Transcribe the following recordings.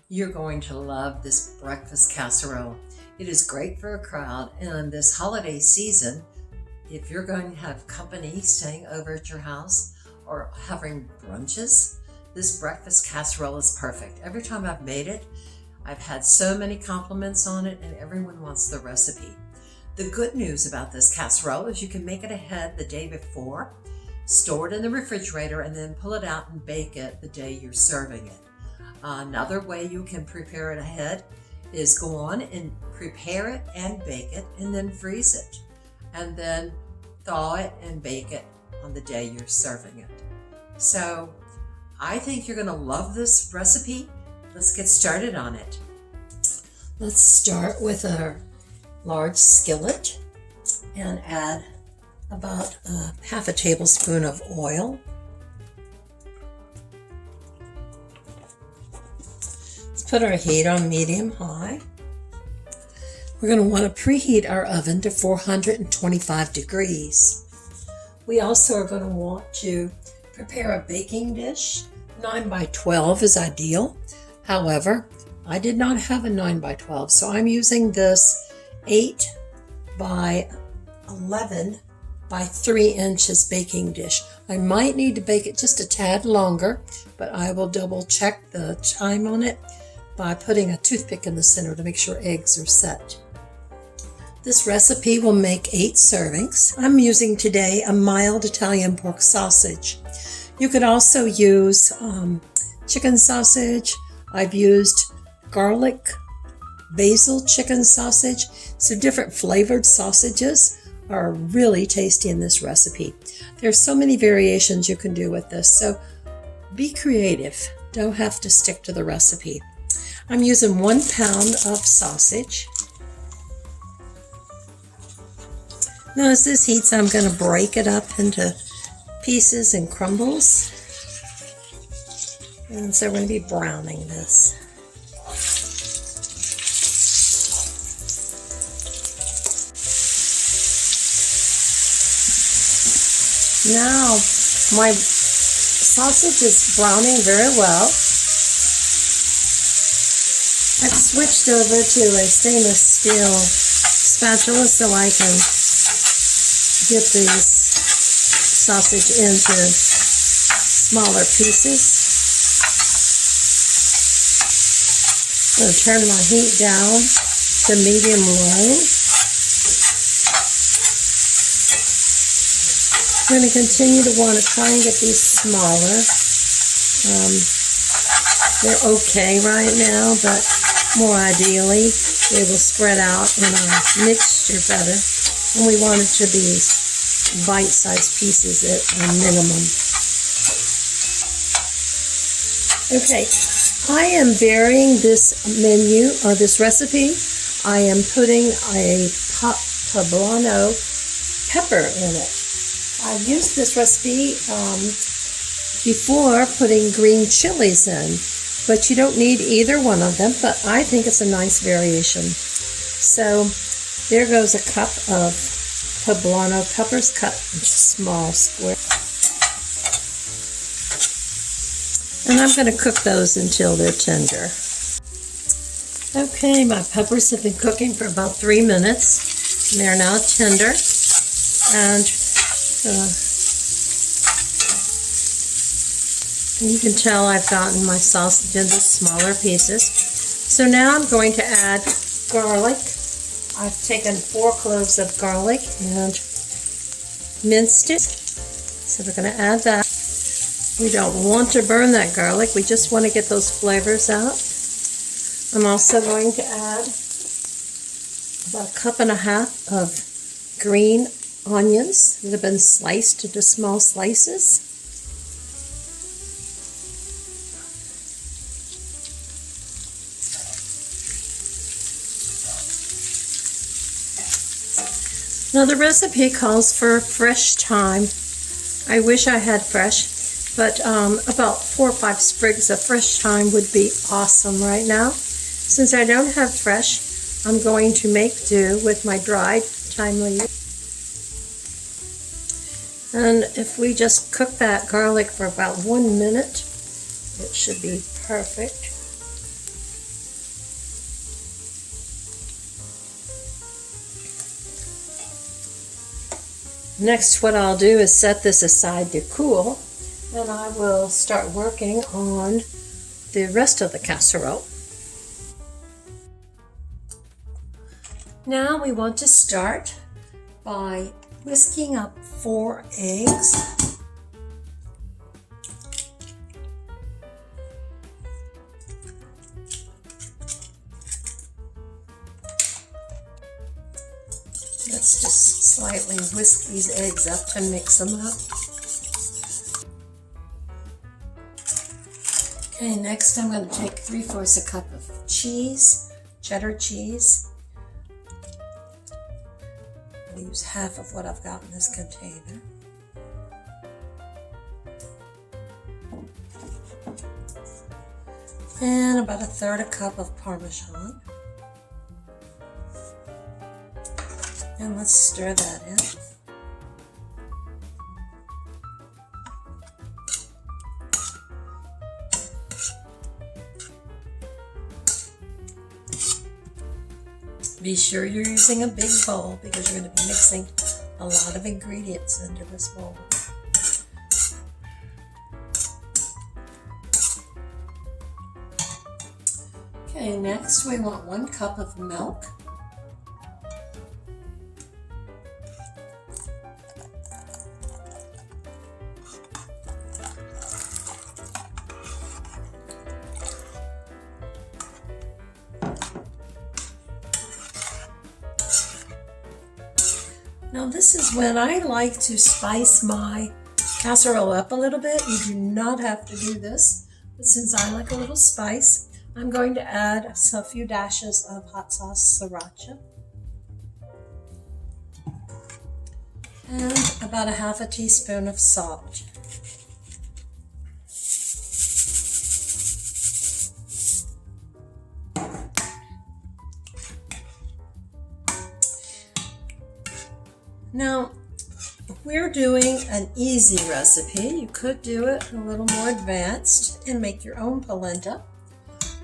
You're going to love this breakfast casserole. It is great for a crowd, and this holiday season, if you're going to have company staying over at your house or having brunches, this breakfast casserole is perfect. Every time I've made it, I've had so many compliments on it, and everyone wants the recipe. The good news about this casserole is you can make it ahead the day before, store it in the refrigerator, and then pull it out and bake it the day you're serving it. Another way you can prepare it ahead is go on and prepare it and bake it and then freeze it, and then thaw it and bake it on the day you're serving it. So I think you're going to love this recipe. Let's get started on it. Let's start with a large skillet and add about half a tablespoon of oil. Put our heat on medium-high. We're going to want to preheat our oven to 425 degrees. We also are going to want to prepare a baking dish. 9 by 12 is ideal. However, I did not have a 9 by 12, so I'm using this 8 by 11 by 3 inches baking dish. I might need to bake it just a tad longer, but I will double check the time on it by putting a toothpick in the center to make sure eggs are set. This recipe will make 8 servings. I'm using today a mild Italian pork sausage. You could also use chicken sausage. I've used garlic, basil chicken sausage. So different flavored sausages are really tasty in this recipe. There's so many variations you can do with this, so be creative. Don't have to stick to the recipe. I'm using 1 pound of sausage. Now as this heats, I'm going to break it up into pieces and crumbles. And so we're going to be browning this. Now my sausage is browning very well. I've switched over to a stainless steel spatula so I can get these sausage into smaller pieces. I'm going to turn my heat down to medium-low. I'm going to continue to want to try and get these smaller. They're okay right now, but more ideally, they will spread out in a mixture better. And we want it to be bite-sized pieces at a minimum. Okay, I am varying this menu or this recipe. I am putting a poblano pepper in it. I've used this recipe before putting green chilies in, but you don't need either one of them, but I think it's a nice variation. So there goes a cup of poblano peppers cut into small squares. And I'm going to cook those until they're tender. Okay, my peppers have been cooking for about 3 minutes. And they're now tender. And you can tell I've gotten my sausage into smaller pieces. So now I'm going to add garlic. I've taken 4 cloves of garlic and minced it. So we're going to add that. We don't want to burn that garlic. We just want to get those flavors out. I'm also going to add about 1.5 cups of green onions that have been sliced into small slices. Now the recipe calls for fresh thyme. I wish I had fresh, but about 4 or 5 sprigs of fresh thyme would be awesome right now. Since I don't have fresh, I'm going to make do with my dried thyme leaves. And if we just cook that garlic for about 1 minute, it should be perfect. Next, what I'll do is set this aside to cool, and I will start working on the rest of the casserole. Now we want to start by whisking up 4 eggs. Let's just slightly whisk these eggs up to mix them up. Okay, next I'm going to take 3/4 a cup of cheese, cheddar cheese. I'll use half of what I've got in this container. And about 1/3 cup of Parmesan. And let's stir that in. Be sure you're using a big bowl because you're going to be mixing a lot of ingredients into this bowl. Okay, next we want 1 cup of milk. Now this is when I like to spice my casserole up a little bit. You do not have to do this, but since I like a little spice, I'm going to add a few dashes of hot sauce sriracha and about 1/2 teaspoon of salt. Now, we're doing an easy recipe. You could do it a little more advanced and make your own polenta,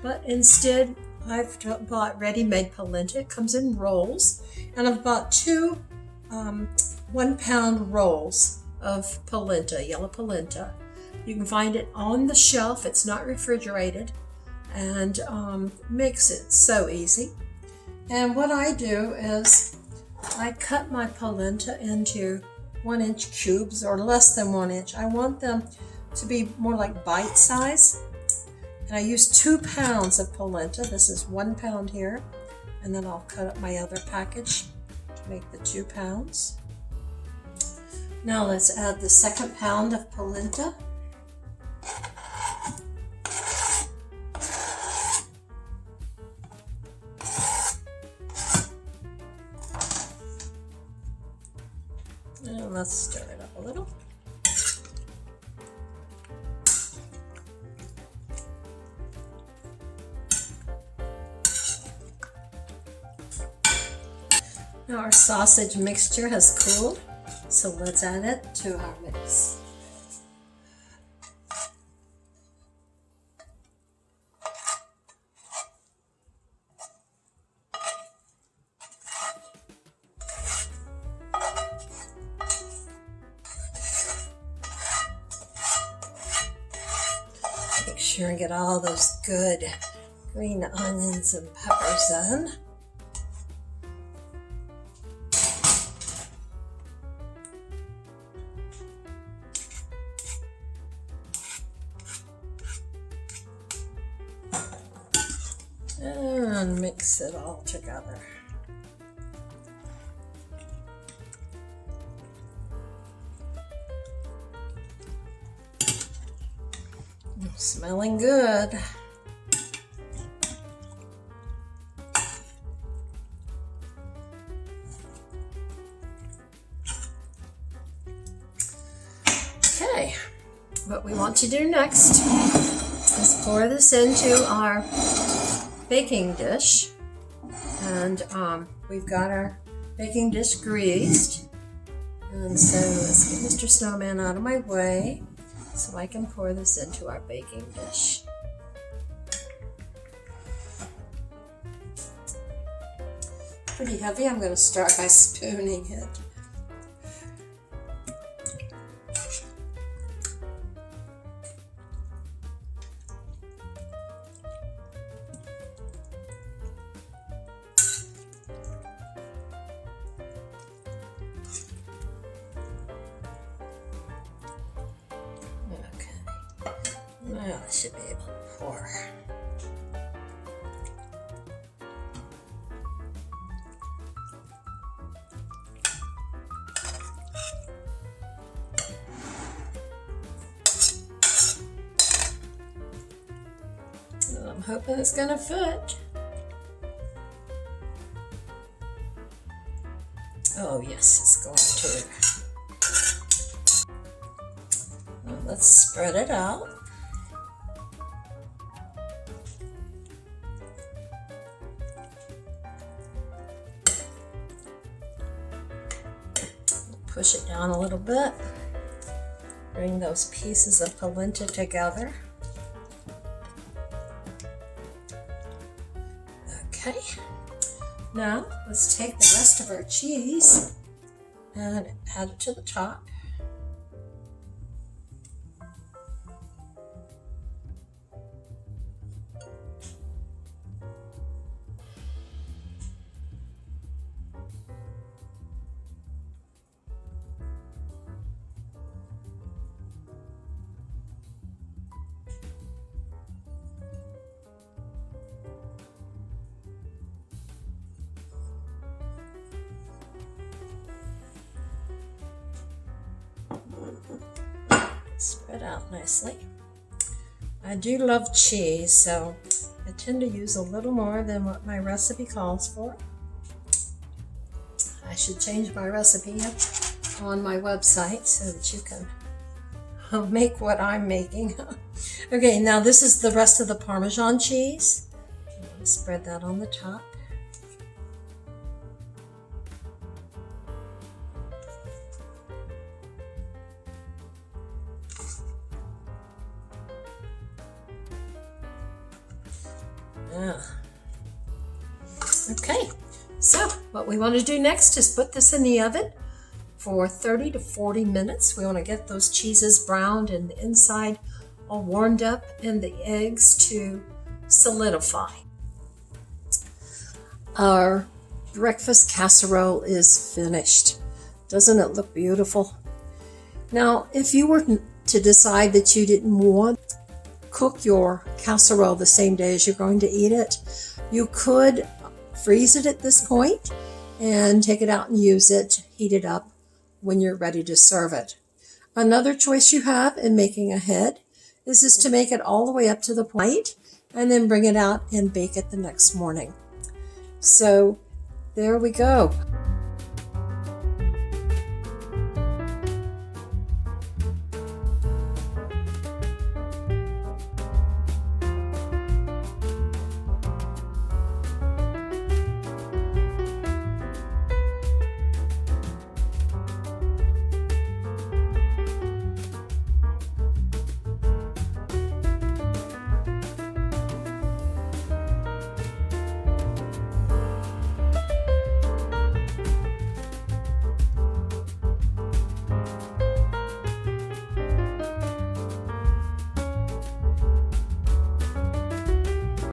but instead I've bought ready-made polenta. It comes in rolls, and I've bought 2 1-pound rolls of polenta, yellow polenta. You can find it on the shelf. It's not refrigerated, and mix it. So easy. And what I do is I cut my polenta into 1-inch cubes or less than 1 inch. I want them to be more like bite size. And I use 2 pounds of polenta. This is 1 pound here. And then I'll cut up my other package to make the 2 pounds. Now let's add the 2nd pound of polenta. And let's stir it up a little. Now our sausage mixture has cooled, so let's add it to our mix. Make sure and get all those good green onions and peppers in. And mix it all together. Smelling good. Okay, what we want to do next is pour this into our baking dish, and we've got our baking dish greased, and so let's get Mr. Snowman out of my way so I can pour this into our baking dish. Pretty heavy. I'm going to start by spooning it. Well, I should be able to pour. I'm hoping it's going to fit. Oh yes, it's going to. Well, let's spread it out. Push it down a little bit. Bring those pieces of polenta together. Okay. Now, let's take the rest of our cheese and add it to the top. Spread out nicely. I do love cheese, so I tend to use a little more than what my recipe calls for. I should change my recipe on my website so that you can make what I'm making. Okay, now this is the rest of the Parmesan cheese. I'm going to spread that on the top. Okay, so what we want to do next is put this in the oven for 30 to 40 minutes. We want to get those cheeses browned and the inside all warmed up and the eggs to solidify. Our breakfast casserole is finished. Doesn't it look beautiful? Now, if you were to decide that you didn't want to cook your casserole the same day as you're going to eat it, you could freeze it at this point and take it out and use it, heat it up when you're ready to serve it. Another choice you have in making a head is to make it all the way up to the plate and then bring it out and bake it the next morning. So there we go.